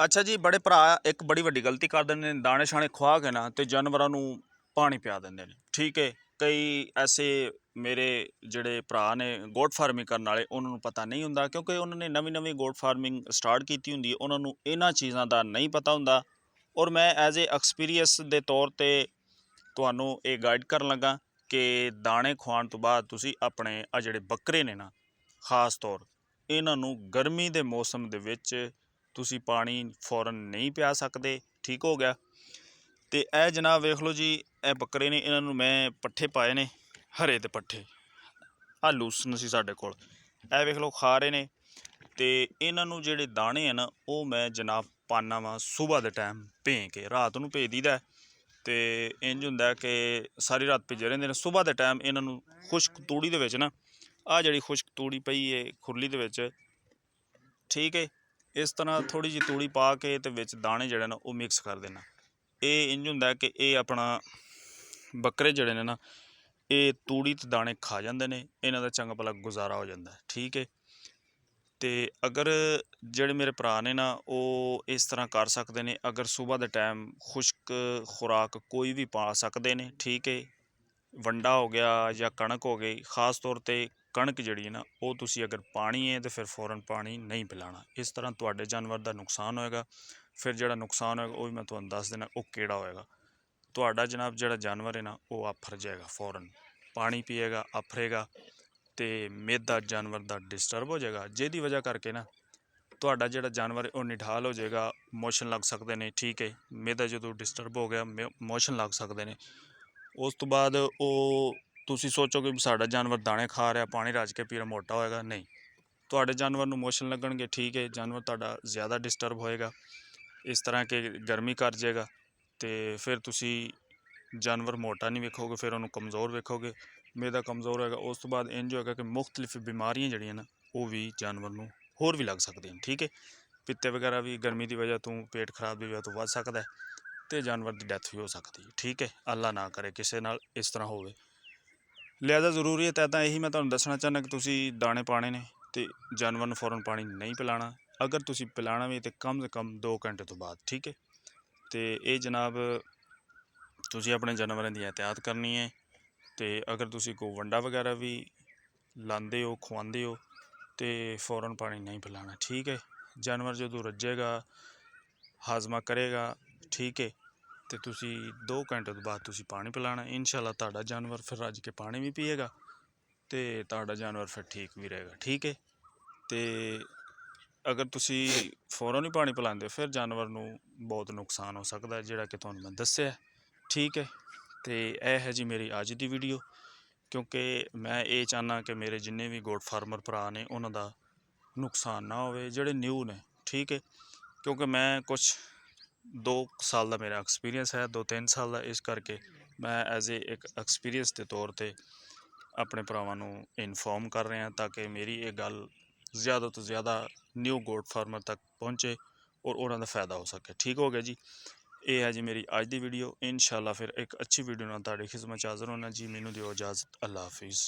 ਅੱਛਾ ਜੀ, ਬੜੇ ਭਰਾ ਇੱਕ ਬੜੀ ਵੱਡੀ ਗਲਤੀ ਕਰ ਦਿੰਦੇ ਨੇ, ਦਾਣੇ ਸ਼ਾਣੇ ਖਵਾ ਕੇ ਨਾ ਤੇ ਜਾਨਵਰਾਂ ਨੂੰ ਪਾਣੀ ਪਿਆ ਦਿੰਦੇ ਨੇ। ਠੀਕ ਹੈ, ਕਈ ਐਸੇ ਮੇਰੇ ਜਿਹੜੇ ਭਰਾ ਨੇ ਗੋਟ ਫਾਰਮਿੰਗ ਕਰਨ ਵਾਲੇ, ਉਹਨਾਂ ਨੂੰ ਪਤਾ ਨਹੀਂ ਹੁੰਦਾ, ਕਿਉਂਕਿ ਉਹਨਾਂ ਨੇ ਨਵੀਂ ਨਵੀਂ ਗੋਟ ਫਾਰਮਿੰਗ ਸਟਾਰਟ ਕੀਤੀ ਹੁੰਦੀ ਹੈ, ਉਹਨਾਂ ਨੂੰ ਇਹਨਾਂ ਚੀਜ਼ਾਂ ਦਾ ਨਹੀਂ ਪਤਾ ਹੁੰਦਾ। ਔਰ ਮੈਂ ਐਜ਼ ਏ ਐਕਸਪੀਰੀਅੰਸ ਦੇ ਤੌਰ 'ਤੇ ਤੁਹਾਨੂੰ ਇਹ ਗਾਈਡ ਕਰਨ ਲੱਗਾ ਕਿ ਦਾਣੇ ਖਵਾਉਣ ਤੋਂ ਬਾਅਦ ਤੁਸੀਂ ਆਪਣੇ ਆ ਜਿਹੜੇ ਬੱਕਰੇ ਨੇ ਨਾ, ख़ਾਸ ਤੌਰ ਇਹਨਾਂ ਨੂੰ ਗਰਮੀ ਦੇ ਮੌਸਮ ਦੇ ਵਿੱਚ ਤੁਸੀਂ ਪਾਣੀ ਫੌਰਨ ਨਹੀਂ ਪਿਆ ਸਕਦੇ। ਠੀਕ ਹੋ ਗਿਆ। ਤੇ ਇਹ ਜਨਾਬ ਵੇਖ ਲਓ ਜੀ, ਇਹ ਬੱਕਰੇ ਨੇ, ਇਹਨਾਂ ਨੂੰ ਮੈਂ ਪੱਠੇ ਪਾਏ ਨੇ, ਹਰੇ ਦੇ ਪੱਠੇ ਆ ਲੂਸਨ ਸੀ ਸਾਡੇ ਕੋਲ, ਇਹ ਵੇਖ ਲਓ ਖਾ ਰਹੇ ਨੇ। ਤੇ ਇਹਨਾਂ ਨੂੰ ਜਿਹੜੇ ਦਾਣੇ ਆ ਨਾ, ਉਹ ਮੈਂ ਜਨਾਬ ਪਾਉਂਦਾ ਵਾਂ ਸੁਬਾਹ ਦੇ ਟਾਈਮ ਭੇਂ ਕੇ, ਰਾਤ ਨੂੰ ਭੇਜ ਦਈਦਾ। ਤੇ ਇੰਝ ਹੁੰਦਾ ਕਿ ਸਾਰੀ ਰਾਤ ਭੇਜੇ ਰਹਿੰਦੇ ਨੇ। ਸੁਬਾਹ ਦੇ ਟਾਈਮ ਇਹਨਾਂ ਨੂੰ ਖੁਸ਼ਕ ਤੂੜੀ ਦੇ ਵਿੱਚ ਨਾ, ਆਹ ਜਿਹੜੀ ਖੁਸ਼ਕ ਤੂੜੀ ਪਈ ਹੈ ਖੁਰਲੀ ਦੇ ਵਿੱਚ, ਠੀਕ ਹੈ, ਇਸ ਤਰ੍ਹਾਂ ਥੋੜ੍ਹੀ ਜਿਹੀ ਤੂੜੀ ਪਾ ਕੇ ਤੇ ਵਿੱਚ ਦਾਣੇ ਜਿਹੜੇ ਨਾ ਉਹ ਮਿਕਸ ਕਰ ਦੇਣਾ। ਇਹ ਇੰਝ ਹੁੰਦਾ ਕਿ ਇਹ ਆਪਣਾ ਬੱਕਰੇ ਜਿਹੜੇ ਨੇ ਨਾ, ਇਹ ਤੂੜੀ ਤੇ ਦਾਣੇ ਖਾ ਜਾਂਦੇ ਨੇ, ਇਹਨਾਂ ਦਾ ਚੰਗਾ ਭਲਾ ਗੁਜ਼ਾਰਾ ਹੋ ਜਾਂਦਾ। ਠੀਕ ਹੈ। ਤੇ ਅਗਰ ਜਿਹੜੇ ਮੇਰੇ ਭਰਾ ਨੇ ਨਾ, ਉਹ ਇਸ ਤਰ੍ਹਾਂ ਕਰ ਸਕਦੇ ਨੇ, ਅਗਰ ਸੁਬਾਹ ਦੇ ਟਾਈਮ ਖੁਸ਼ਕ ਖੁਰਾਕ ਕੋਈ ਵੀ ਪਾ ਸਕਦੇ ਨੇ। ਠੀਕ ਹੈ, ਵੰਡਾ ਹੋ ਗਿਆ ਜਾਂ ਕਣਕ ਹੋ ਗਈ, ख़ਾਸ ਤੌਰ 'ਤੇ ਕਣਕ ਜਿਹੜੀ ਹੈ ਨਾ, ਉਹ ਤੁਸੀਂ ਅਗਰ ਪਾਣੀ ਹੈ ਤਾਂ ਫਿਰ ਫੌਰਨ ਪਾਣੀ ਨਹੀਂ ਪਿਲਾਉਣਾ। ਇਸ ਤਰ੍ਹਾਂ ਤੁਹਾਡੇ ਜਾਨਵਰ ਦਾ ਨੁਕਸਾਨ ਹੋਏਗਾ। ਫਿਰ ਜਿਹੜਾ ਨੁਕਸਾਨ ਹੋਏਗਾ ਉਹ ਵੀ ਮੈਂ ਤੁਹਾਨੂੰ ਦੱਸ ਦੇਣਾ ਉਹ ਕਿਹੜਾ ਹੋਏਗਾ। ਤੁਹਾਡਾ ਜਨਾਬ ਜਿਹੜਾ ਜਾਨਵਰ ਹੈ ਨਾ, ਉਹ ਆਫਰ ਜਾਏਗਾ, ਫੌਰਨ ਪਾਣੀ ਪੀਏਗਾ, ਆਫਰੇਗਾ, ਅਤੇ ਮਿਹਦਾ ਜਾਨਵਰ ਦਾ ਡਿਸਟਰਬ ਹੋ ਜਾਏਗਾ, ਜਿਹਦੀ ਵਜ੍ਹਾ ਕਰਕੇ ਨਾ ਤੁਹਾਡਾ ਜਿਹੜਾ ਜਾਨਵਰ ਉਹ ਨਿਢਾਲ ਹੋ ਜਾਏਗਾ, ਮੋਸ਼ਨ ਲੱਗ ਸਕਦੇ ਨੇ। ਠੀਕ ਹੈ, ਮਿਹਦਾ ਜਦੋਂ ਡਿਸਟਰਬ ਹੋ ਗਿਆ, ਮੋਸ਼ਨ ਲੱਗ ਸਕਦੇ ਨੇ। ਉਸ ਤੋਂ ਬਾਅਦ ਉਹ ਤੁਸੀਂ ਸੋਚੋਗੇ ਵੀ ਸਾਡਾ ਜਾਨਵਰ ਦਾਣੇ ਖਾ ਰਿਹਾ, ਪਾਣੀ ਰੱਜ ਕੇ ਪੀ ਰਿਹਾ, ਮੋਟਾ ਹੋਏਗਾ। ਨਹੀਂ, ਤੁਹਾਡੇ ਜਾਨਵਰ ਨੂੰ ਮੋਸ਼ਨ ਲੱਗਣਗੇ। ਠੀਕ ਹੈ, ਜਾਨਵਰ ਤੁਹਾਡਾ ਜ਼ਿਆਦਾ ਡਿਸਟਰਬ ਹੋਏਗਾ, ਇਸ ਤਰ੍ਹਾਂ ਕਿ ਗਰਮੀ ਕਰ ਜਾਏਗਾ, ਅਤੇ ਫਿਰ ਤੁਸੀਂ ਜਾਨਵਰ ਮੋਟਾ ਨਹੀਂ ਵੇਖੋਗੇ, ਫਿਰ ਉਹਨੂੰ ਕਮਜ਼ੋਰ ਵੇਖੋਗੇ, ਮਿਹਦਾ ਕਮਜ਼ੋਰ ਹੋਏਗਾ। ਉਸ ਤੋਂ ਬਾਅਦ ਇੰਝ ਹੋਏਗਾ ਕਿ ਮੁਖਤਲਿਫ ਬਿਮਾਰੀਆਂ ਜਿਹੜੀਆਂ ਨਾ, ਉਹ ਵੀ ਜਾਨਵਰ ਨੂੰ ਹੋਰ ਵੀ ਲੱਗ ਸਕਦੀਆਂ। ਠੀਕ ਹੈ, ਪਿੱਤੇ ਵਗੈਰਾ ਵੀ ਗਰਮੀ ਦੀ ਵਜ੍ਹਾ ਤੋਂ, ਪੇਟ ਖਰਾਬ ਦੀ ਵਜ੍ਹਾ ਤੋਂ ਵੱਧ ਸਕਦਾ, ਅਤੇ ਜਾਨਵਰ ਦੀ ਡੈਥ ਵੀ ਹੋ ਸਕਦੀ ਹੈ। ਠੀਕ ਹੈ, ਅੱਲਾ ਨਾ ਕਰੇ ਕਿਸੇ ਨਾਲ ਇਸ ਤਰ੍ਹਾਂ ਹੋਵੇ। ਲਿਹਾਜ਼ਾ ਜ਼ਰੂਰੀ ਹੈ ਤਾਂ ਇਹੀ ਮੈਂ ਤੁਹਾਨੂੰ ਦੱਸਣਾ ਚਾਹੁੰਦਾ ਕਿ ਤੁਸੀਂ ਦਾਣੇ ਪਾਣੇ ਨੇ ਅਤੇ ਜਾਨਵਰ ਨੂੰ ਫੌਰਨ ਪਾਣੀ ਨਹੀਂ ਪਿਲਾਉਣਾ। ਅਗਰ ਤੁਸੀਂ ਪਿਲਾਉਣਾ ਵੀ ਤਾਂ ਕਮ ਸੇ ਕਮ 2 ਘੰਟੇ ਤੋਂ ਬਾਅਦ। ਠੀਕ ਹੈ, ਅਤੇ ਇਹ ਜਨਾਬ ਤੁਸੀਂ ਆਪਣੇ ਜਾਨਵਰਾਂ ਦੀ ਇਹਤਿਆਤ ਕਰਨੀ ਹੈ। ਅਤੇ ਅਗਰ ਤੁਸੀਂ ਕੋਈ ਵੰਡਾ ਵਗੈਰਾ ਵੀ ਲਾਉਂਦੇ ਹੋ, ਖਵਾਉਂਦੇ ਹੋ, ਅਤੇ ਫੌਰਨ ਪਾਣੀ ਨਹੀਂ ਪਿਲਾਉਣਾ। ਠੀਕ ਹੈ, ਜਾਨਵਰ ਜਦੋਂ ਰੱਜੇਗਾ, ਹਾਜ਼ਮਾ ਕਰੇਗਾ, ਠੀਕ ਹੈ, ਅਤੇ ਤੁਸੀਂ 2 ਘੰਟੇ ਤੋਂ ਬਾਅਦ ਤੁਸੀਂ ਪਾਣੀ ਪਿਲਾਉਣਾ। ਇਨਸ਼ਾ ਅੱਲਾ ਤੁਹਾਡਾ ਜਾਨਵਰ ਫਿਰ ਰੱਜ ਕੇ ਪਾਣੀ ਵੀ ਪੀਏਗਾ, ਅਤੇ ਤੁਹਾਡਾ ਜਾਨਵਰ ਫਿਰ ਠੀਕ ਵੀ ਰਹੇਗਾ। ਠੀਕ ਹੈ, ਅਤੇ ਅਗਰ ਤੁਸੀਂ ਫੌਰਨ ਹੀ ਪਾਣੀ ਪਿਲਾਉਂਦੇ ਫਿਰ ਜਾਨਵਰ ਨੂੰ ਬਹੁਤ ਨੁਕਸਾਨ ਹੋ ਸਕਦਾ, ਜਿਹੜਾ ਕਿ ਤੁਹਾਨੂੰ ਮੈਂ ਦੱਸਿਆ। ਠੀਕ ਹੈ, ਅਤੇ ਇਹ ਹੈ ਜੀ ਮੇਰੀ ਅੱਜ ਦੀ ਵੀਡੀਓ, ਕਿਉਂਕਿ ਮੈਂ ਇਹ ਚਾਹੁੰਦਾ ਕਿ ਮੇਰੇ ਜਿੰਨੇ ਵੀ ਗੋਟ ਫਾਰਮਰ ਭਰਾ ਨੇ ਉਹਨਾਂ ਦਾ ਨੁਕਸਾਨ ਨਾ ਹੋਵੇ, ਜਿਹੜੇ ਨਿਊ ਨੇ। ਠੀਕ ਹੈ, ਕਿਉਂਕਿ ਮੈਂ ਕੁਛ 2 ਸਾਲ ਦਾ ਮੇਰਾ ਐਕਸਪੀਰੀਅੰਸ ਹੈ, 2-3 ਸਾਲ ਦਾ, ਇਸ ਕਰਕੇ ਮੈਂ ਐਜ਼ ਏ ਇੱਕ ਐਕਸਪੀਰੀਅੰਸ ਦੇ ਤੌਰ 'ਤੇ ਆਪਣੇ ਭਰਾਵਾਂ ਨੂੰ ਇਨਫੋਰਮ ਕਰ ਰਿਹਾ, ਤਾਂ ਕਿ ਮੇਰੀ ਇਹ ਗੱਲ ਜ਼ਿਆਦਾ ਤੋਂ ਜ਼ਿਆਦਾ ਨਿਊ ਗੋਟ ਫਾਰਮਰ ਤੱਕ ਪਹੁੰਚੇ ਔਰ ਉਹਨਾਂ ਦਾ ਫਾਇਦਾ ਹੋ ਸਕੇ। ਠੀਕ ਹੋ ਗਿਆ ਜੀ, ਇਹ ਹੈ ਜੀ ਮੇਰੀ ਅੱਜ ਦੀ ਵੀਡੀਓ। ਇਨਸ਼ਾ ਅੱਲਾ ਫਿਰ ਇੱਕ ਅੱਛੀ ਵੀਡੀਓ ਨਾਲ ਤੁਹਾਡੀ ਖਿਦਮਤ 'ਚ ਹਾਜ਼ਰ ਹੋਣਾ ਜੀ। ਮੈਨੂੰ ਦਿਓ ਇਜਾਜ਼ਤ, ਅੱਲਾ ਹਾਫਿਜ਼।